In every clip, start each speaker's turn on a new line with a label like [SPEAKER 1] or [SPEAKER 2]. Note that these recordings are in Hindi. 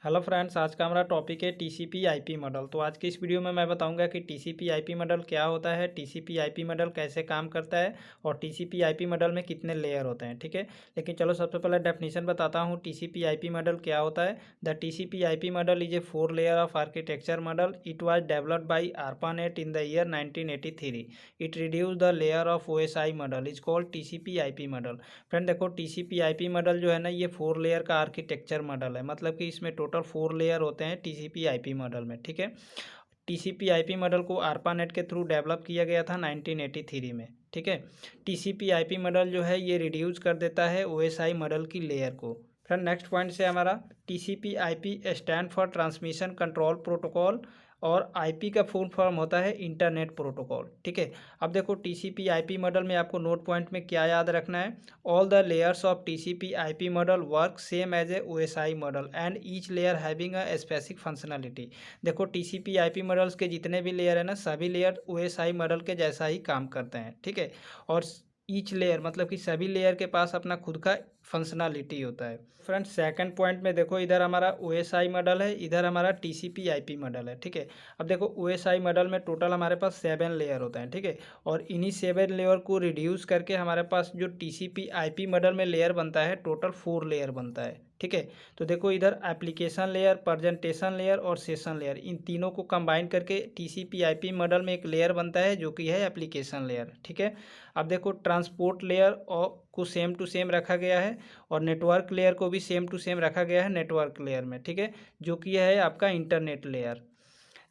[SPEAKER 1] हेलो फ्रेंड्स, आज का हमारा टॉपिक है टीसीपी आईपी मॉडल। तो आज की इस वीडियो में मैं बताऊंगा कि टीसीपी आईपी मॉडल क्या होता है, टीसीपी आईपी मॉडल कैसे काम करता है और टीसीपी आईपी मॉडल में कितने लेयर होते हैं। ठीक है, लेकिन चलो सबसे पहले डेफिनेशन बताता हूँ टीसीपी आईपी मॉडल क्या होता है। The TCP IP model is a 4 layer of architecture model. It was developed by ARPANET in the year 1983। It reduce the layer of OSI model is called TCP IP model. Friend देखो, टीसीपी आईपी मॉडल जो है ना, ये 4 लेयर का आर्किटेक्चर मॉडल है। मतलब कि इसमें टोटल 4 लेयर होते हैं टीसीपी आईपी मॉडल में। ठीक है, टीसीपी आईपी मॉडल को ARPANET के थ्रू डेवलप किया गया था 1983 में। ठीक है, टीसीपी आईपी मॉडल जो है ये रिड्यूस कर देता है OSI मॉडल की लेयर को। फिर नेक्स्ट पॉइंट से हमारा TCP IP stand for transmission control protocol और आईपी का फुल फॉर्म होता है इंटरनेट प्रोटोकॉल। ठीक है, अब देखो टीसीपी आईपी मॉडल में आपको नोट पॉइंट में क्या याद रखना है। All the layers of TCP IP model work same as a OSI model and each layer having a specific functionality. देखो टीसीपी आईपी मॉडल्स के जितने भी लेयर है ना, सभी लेयर OSI मॉडल के जैसा ही काम करते हैं। ठीक है, और ईच लेयर मतलब कि सभी लेयर के पास अपना खुद का फंक्शनलिटी होता है। फ्रेंड्स सेकंड पॉइंट में देखो, इधर हमारा OSI मॉडल है, इधर हमारा टीसीपी आईपी मॉडल है। ठीक है, अब देखो OSI मॉडल में टोटल हमारे पास 7 लेयर होते हैं। ठीक है, और इन्हीं 7 लेयर को रिड्यूस करके हमारे पास जो टीसीपी आईपी मॉडल में लेयर बनता है, टोटल 4 लेयर बनता है। ठीक है, तो देखो इधर एप्लीकेशन लेयर, प्रेजेंटेशन लेयर और सेशन लेयर, इन तीनों को कंबाइन करके टीसीपी आईपी मॉडल में एक लेयर बनता है जो कि है एप्लीकेशन लेयर। ठीक है, अब देखो ट्रांसपोर्ट लेयर और को सेम टू सेम रखा गया है और नेटवर्क लेयर को भी सेम टू सेम रखा गया है नेटवर्क लेयर में। ठीक है, जो कि है आपका internet layer.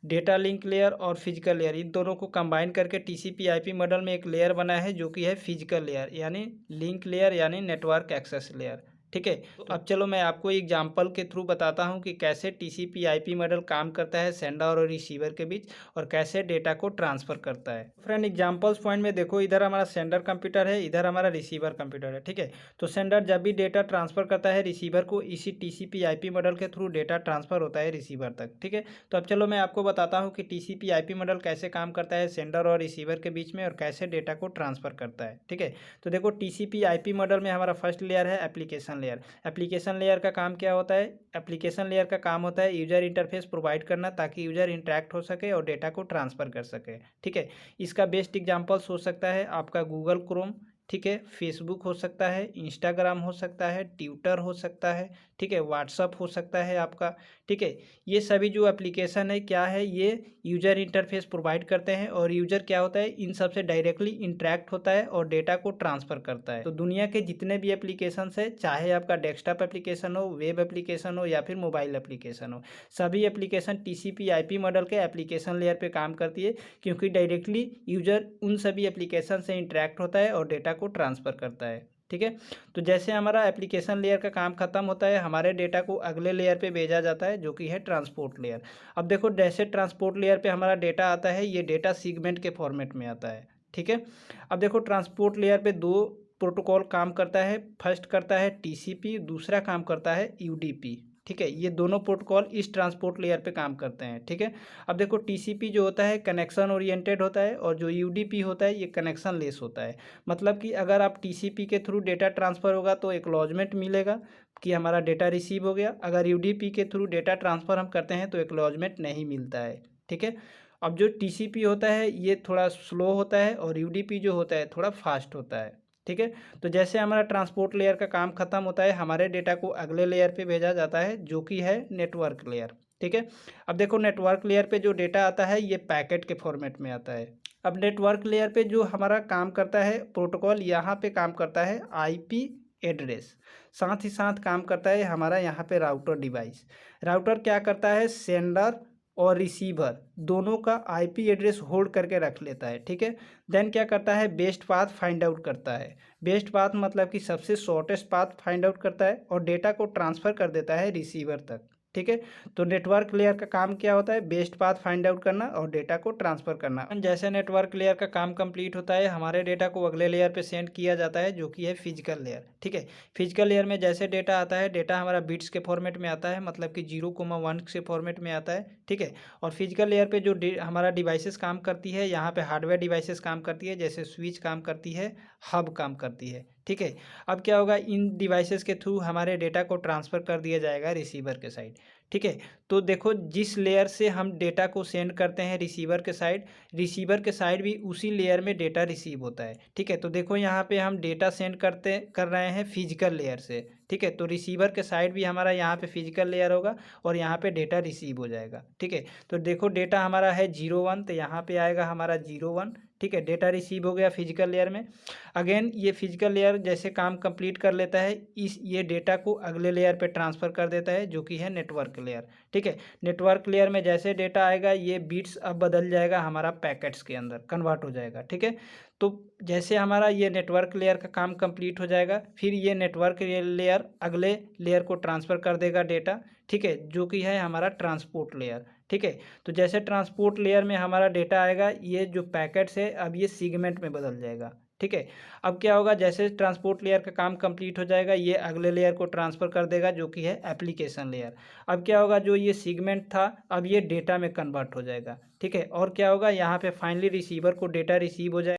[SPEAKER 1] Data link layer और फिजिकल लेयर, इन दोनों को कंबाइन करके टीसीपी आईपी मॉडल में एक लेयर बना है जो कि है फिजिकल लेयर, यानी लिंक लेयर यानी नेटवर्क एक्सेस लेयर। ठीक है, तो अब चलो मैं आपको एग्जांपल के थ्रू बताता हूं कि कैसे टीसीपी आईपी मॉडल काम करता है सेंडर और रिसीवर के बीच और कैसे डेटा को ट्रांसफ़र करता है। फ्रेंड एग्जांपल्स पॉइंट में देखो, इधर हमारा सेंडर कंप्यूटर है, इधर हमारा रिसीवर कंप्यूटर है। ठीक है, तो सेंडर जब भी डेटा ट्रांसफ़र करता है रिसीवर को, इसी टीसीपी आईपी मॉडल के थ्रू डेटा ट्रांसफ़र होता है रिसीवर तक। ठीक है, तो अब चलो मैं आपको बताता हूँ कि टीसीपी आईपी मॉडल कैसे काम करता है सेंडर और रिसीवर के बीच में और कैसे डेटा को ट्रांसफ़र करता है। ठीक है, तो देखो टीसीपी आईपी मॉडल में हमारा फर्स्ट लेयर है एप्लीकेशन लेयर। एप्लीकेशन लेयर का काम क्या होता है? एप्लीकेशन लेयर का काम होता है यूजर इंटरफेस प्रोवाइड करना ताकि यूजर इंटरेक्ट हो सके और डेटा को ट्रांसफ़र कर सके। ठीक है, इसका बेस्ट एग्जांपल्स हो सकता है आपका गूगल क्रोम। ठीक है, फेसबुक हो सकता है, इंस्टाग्राम हो सकता है, ट्विटर हो सकता है। ठीक है, व्हाट्सअप हो सकता है आपका। ठीक है, ये सभी जो एप्लीकेशन है क्या है, ये यूजर इंटरफेस प्रोवाइड करते हैं और यूजर क्या होता है, इन सब से डायरेक्टली इंटरेक्ट होता है और डेटा को ट्रांसफ़र करता है। तो दुनिया के जितने भी एप्लीकेशन है, चाहे आपका डेस्कटॉप एप्लीकेशन हो, वेब एप्लीकेशन हो या फिर मोबाइल एप्लीकेशन हो, सभी एप्लीकेशन टीसीपी आईपी मॉडल के एप्लीकेशन लेयर पे काम करती है, क्योंकि डायरेक्टली यूजर उन सभी एप्लीकेशन से इंटरेक्ट होता है और डेटा को ट्रांसफ़र करता है। ठीक है, तो जैसे हमारा एप्लीकेशन लेयर का काम खत्म होता है, हमारे डेटा को अगले लेयर पे भेजा जाता है जो कि है ट्रांसपोर्ट लेयर। अब देखो, जैसे ट्रांसपोर्ट लेयर पे हमारा डेटा आता है, ये डेटा सीगमेंट के फॉर्मेट में आता है। ठीक है, अब देखो ट्रांसपोर्ट लेयर पे दो प्रोटोकॉल काम करता है। फर्स्ट करता है टीसीपी, दूसरा काम करता है यूडीपी। ठीक है, ये दोनों प्रोटोकॉल इस ट्रांसपोर्ट लेयर पे काम करते हैं। ठीक है, अब देखो टीसीपी जो होता है कनेक्शन ओरिएंटेड होता है और जो यूडीपी होता है ये कनेक्शन लेस होता है। मतलब कि अगर आप टीसीपी के थ्रू डेटा ट्रांसफ़र होगा तो एक्नॉलेजमेंट मिलेगा कि हमारा डेटा रिसीव हो गया। अगर यूडीपी के थ्रू डेटा ट्रांसफ़र हम करते हैं तो एक्नॉलेजमेंट नहीं मिलता है। ठीक है, अब जो टीसीपी होता है ये थोड़ा स्लो होता है और यूडीपी जो होता है थोड़ा फास्ट होता है। ठीक है, तो जैसे हमारा ट्रांसपोर्ट लेयर का काम खत्म होता है, हमारे डेटा को अगले लेयर पे भेजा जाता है जो कि है नेटवर्क लेयर। ठीक है, अब देखो नेटवर्क लेयर पे जो डेटा आता है ये पैकेट के फॉर्मेट में आता है। अब नेटवर्क लेयर पे जो हमारा काम करता है प्रोटोकॉल, यहाँ पे काम करता है आईपी एड्रेस। साथ ही साथ काम करता है हमारा यहाँ पे राउटर डिवाइस। राउटर क्या करता है, सेंडर और रिसीवर दोनों का आईपी एड्रेस होल्ड करके रख लेता है। ठीक है, देन क्या करता है, बेस्ट पाथ फाइंड आउट करता है। बेस्ट पाथ मतलब कि सबसे शॉर्टेस्ट पाथ फाइंड आउट करता है और डेटा को ट्रांसफ़र कर देता है रिसीवर तक। ठीक है, तो नेटवर्क लेयर का काम क्या होता है, बेस्ट पाथ फाइंड आउट करना और डेटा को ट्रांसफ़र करना। जैसे नेटवर्क लेयर का काम कंप्लीट होता है, हमारे डेटा को अगले लेयर पे सेंड किया जाता है जो कि है फिजिकल लेयर। ठीक है, फिजिकल लेयर में जैसे डेटा आता है, डेटा हमारा बिट्स के फॉर्मेट में आता है, मतलब कि 0,1 से फॉर्मेट में आता है। ठीक है, और फिजिकल लेयर पे जो हमारा डिवाइसेस काम करती है, यहाँ पे हार्डवेयर डिवाइसेस काम करती है, जैसे स्विच काम करती है, हब काम करती है। ठीक है। अब क्या होगा, इन डिवाइसेस के थ्रू हमारे डेटा को ट्रांसफ़र कर दिया जाएगा रिसीवर के साइड। ठीक है। तो देखो, जिस लेयर से हम डेटा को सेंड करते हैं रिसीवर के साइड भी उसी लेयर में डेटा रिसीव होता है। ठीक है। तो देखो, यहाँ पे हम डेटा सेंड कर रहे हैं फिजिकल लेयर से। ठीक है। तो रिसीवर के साइड भी हमारा यहाँ पे फिजिकल लेयर होगा और यहाँ पे डेटा रिसीव हो जाएगा। ठीक है। तो देखो, डेटा हमारा है 01, तो यहाँ पे आएगा हमारा 01। ठीक है। डेटा रिसीव हो गया फिजिकल लेयर में। अगेन ये फिजिकल लेयर जैसे काम कंप्लीट कर लेता है, ये डेटा को अगले लेयर पे ट्रांसफ़र कर देता है, जो कि है नेटवर्क लेयर। ठीक है। नेटवर्क लेयर में जैसे डेटा आएगा, ये बिट्स अब बदल जाएगा हमारा पैकेट्स के अंदर कन्वर्ट हो जाएगा। ठीक है। तो जैसे हमारा ये नेटवर्क लेयर का काम कंप्लीट हो जाएगा, फिर ये नेटवर्क लेयर अगले लेयर को ट्रांसफ़र कर देगा डेटा। ठीक है। जो कि है हमारा ट्रांसपोर्ट लेयर। ठीक है। तो जैसे ट्रांसपोर्ट लेयर में हमारा डेटा आएगा, ये जो पैकेट्स है अब ये सेगमेंट में बदल जाएगा। ठीक है। अब क्या होगा, जैसे ट्रांसपोर्ट लेयर का काम कंप्लीट हो जाएगा, ये अगले लेयर को ट्रांसफ़र कर देगा, जो कि है एप्लीकेशन लेयर। अब क्या होगा, जो ये सेगमेंट था अब ये डेटा में कन्वर्ट हो जाएगा। ठीक है। और क्या होगा, यहाँ पे फाइनली रिसीवर को डेटा रिसीव हो जाएगा।